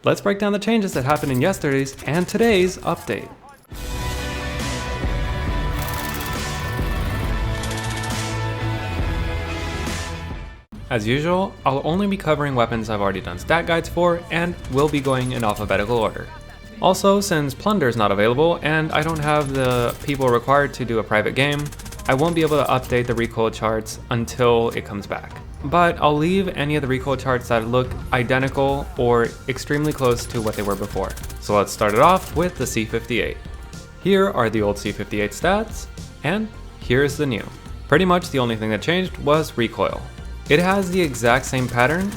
Let's break down the changes that happened in yesterday's and today's update. As usual, I'll only be covering weapons I've already done stat guides for and will be going in alphabetical order. Also, since Plunder is not available and I don't have the people required to do a private game, I won't be able to update the recoil charts until it comes back. But I'll leave any of the recoil charts that look identical or extremely close to what they were before. So let's start it off with the C58. Here are the old C58 stats, and here's the new. Pretty much the only thing that changed was recoil. It has the exact same pattern,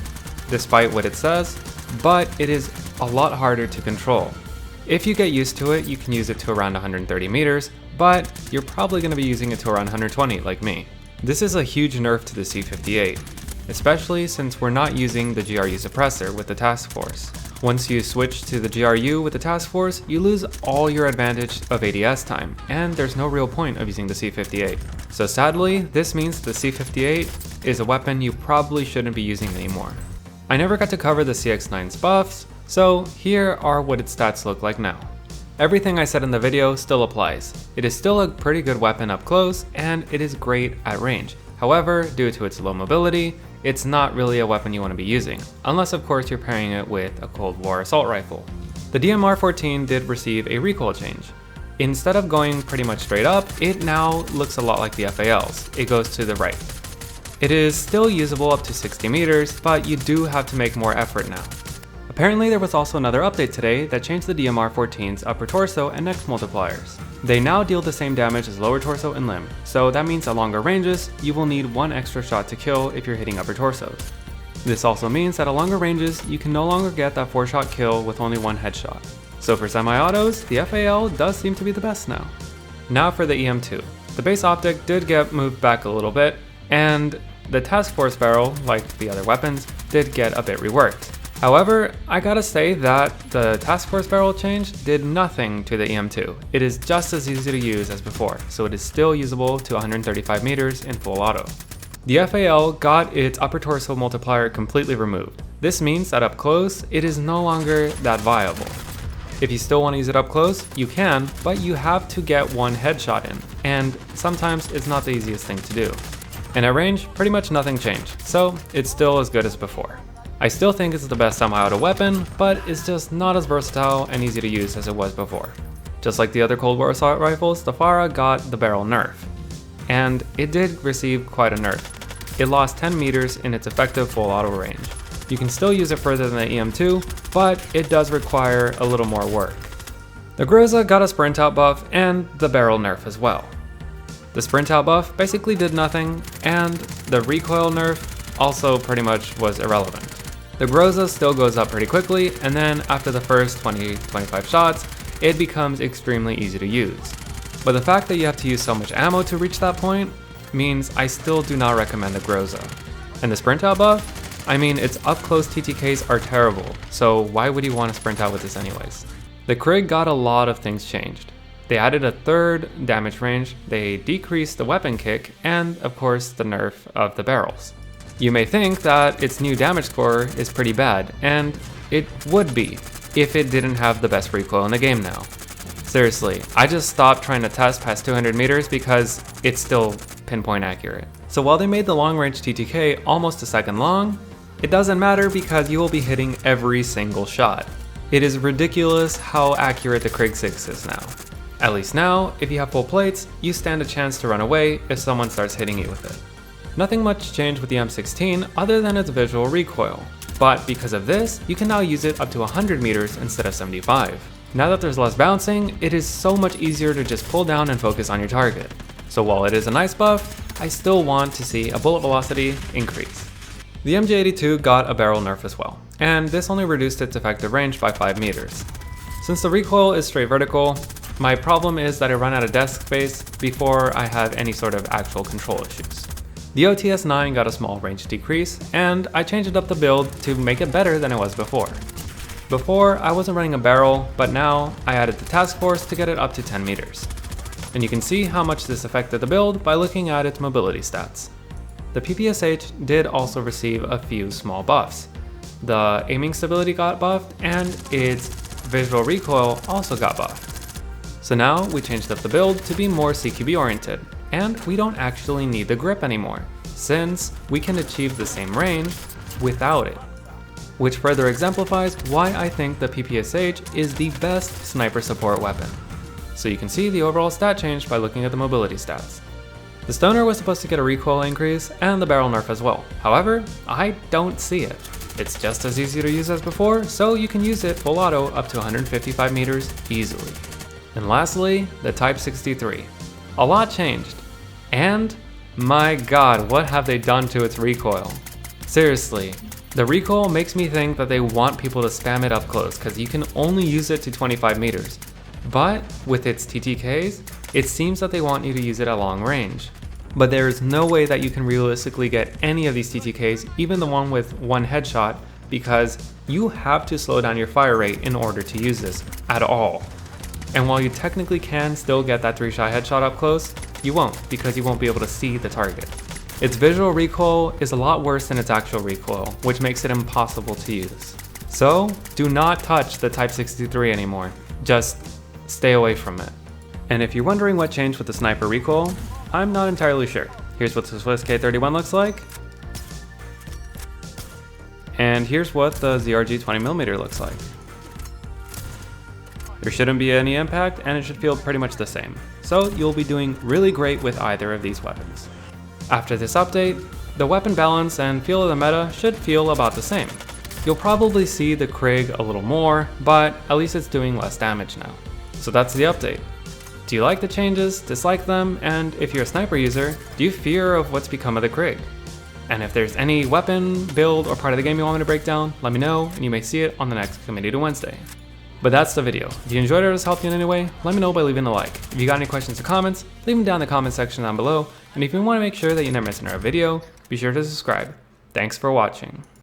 despite what it says, but it is a lot harder to control. If you get used to it, you can use it to around 130 meters, but you're probably going to be using it to around 120 like me. This is a huge nerf to the C58, especially since we're not using the GRU suppressor with the task force. Once you switch to the GRU with the task force, you lose all your advantage of ADS time, and there's no real point of using the C58. So sadly, this means the C58 is a weapon you probably shouldn't be using anymore. I never got to cover the CX9's buffs, so here are what its stats look like now. Everything I said in the video still applies. It is still a pretty good weapon up close, and it is great at range. However, due to its low mobility, it's not really a weapon you want to be using, unless of course you're pairing it with a Cold War assault rifle. The DMR-14 did receive a recoil change. Instead of going pretty much straight up, it now looks a lot like the FALs. It goes to the right. It is still usable up to 60 meters, but you do have to make more effort now. Apparently there was also another update today that changed the DMR-14's upper torso and neck multipliers. They now deal the same damage as lower torso and limb, so that means at longer ranges, you will need one extra shot to kill if you're hitting upper torsos. This also means that at longer ranges, you can no longer get that 4-shot kill with only one headshot. So for semi-autos, the FAL does seem to be the best now. Now for the EM2. The base optic did get moved back a little bit, and the task force barrel, like the other weapons, did get a bit reworked. However, I gotta say that the task force barrel change did nothing to the EM2. It is just as easy to use as before, so it is still usable to 135 meters in full auto. The FAL got its upper torso multiplier completely removed. This means that up close, it is no longer that viable. If you still want to use it up close, you can, but you have to get one headshot in, and sometimes it's not the easiest thing to do. And at range, pretty much nothing changed, so it's still as good as before. I still think it's the best semi-auto weapon, but it's just not as versatile and easy to use as it was before. Just like the other Cold War assault rifles, the Fara got the barrel nerf. And it did receive quite a nerf. It lost 10 meters in its effective full auto range. You can still use it further than the EM2, but it does require a little more work. The Groza got a sprint out buff and the barrel nerf as well. The sprint out buff basically did nothing, and the recoil nerf also pretty much was irrelevant. The Groza still goes up pretty quickly, and then after the first 20-25 shots, it becomes extremely easy to use. But the fact that you have to use so much ammo to reach that point means I still do not recommend the Groza. And the sprint out buff? I mean, its up close TTKs are terrible, so why would you want to sprint out with this anyways? The Krig got a lot of things changed. They added a third damage range, they decreased the weapon kick, and of course the nerf of the barrels. You may think that its new damage score is pretty bad, and it would be if it didn't have the best recoil in the game now. Seriously, I just stopped trying to test past 200 meters because it's still pinpoint accurate. So while they made the long range TTK almost a second long, it doesn't matter because you will be hitting every single shot. It is ridiculous how accurate the Krig 6 is now. At least now, if you have full plates, you stand a chance to run away if someone starts hitting you with it. Nothing much changed with the M16 other than its visual recoil, but because of this, you can now use it up to 100 meters instead of 75. Now that there's less bouncing, it is so much easier to just pull down and focus on your target. So while it is a nice buff, I still want to see a bullet velocity increase. The MG82 got a barrel nerf as well, and this only reduced its effective range by 5 meters. Since the recoil is straight vertical, my problem is that I run out of desk space before I have any sort of actual control issues. The OTS-9 got a small range decrease, and I changed up the build to make it better than it was before. Before, I wasn't running a barrel, but now I added the task force to get it up to 10 meters. And you can see how much this affected the build by looking at its mobility stats. The PPSh did also receive a few small buffs. the aiming stability got buffed, and its visual recoil also got buffed. So now we changed up the build to be more CQB oriented, and we don't actually need the grip anymore, since we can achieve the same range without it. Which further exemplifies why I think the PPSh is the best sniper support weapon. So you can see the overall stat change by looking at the mobility stats. The stoner was supposed to get a recoil increase and the barrel nerf as well. However, I don't see it. It's just as easy to use as before, so you can use it full auto up to 155 meters easily. And lastly, the Type 63. A lot changed. And my god, what have they done to its recoil? Seriously, the recoil makes me think that they want people to spam it up close because you can only use it to 25 meters. But with its TTKs, it seems that they want you to use it at long range. But there is no way that you can realistically get any of these TTKs, even the one with one headshot, because you have to slow down your fire rate in order to use this at all. And while you technically can still get that 3-shot headshot up close, you won't, because you won't be able to see the target. Its visual recoil is a lot worse than its actual recoil, which makes it impossible to use. So do not touch the Type 63 anymore, just stay away from it. And if you're wondering what changed with the sniper recoil, I'm not entirely sure. Here's what the Swiss K31 looks like. And here's what the ZRG 20mm looks like. There shouldn't be any impact, and it should feel pretty much the same. So you'll be doing really great with either of these weapons. After this update, the weapon balance and feel of the meta should feel about the same. You'll probably see the Krig a little more, but at least it's doing less damage now. So that's the update. Do you like the changes, dislike them, and if you're a sniper user, do you fear of what's become of the Krig? And if there's any weapon, build, or part of the game you want me to break down, let me know, and you may see it on the next Committee to Wednesday. But that's the video. If you enjoyed it or it helped you in any way, let me know by leaving a like. If you got any questions or comments, leave them down in the comment section down below. And if you want to make sure that you never miss another video, be sure to subscribe. Thanks for watching.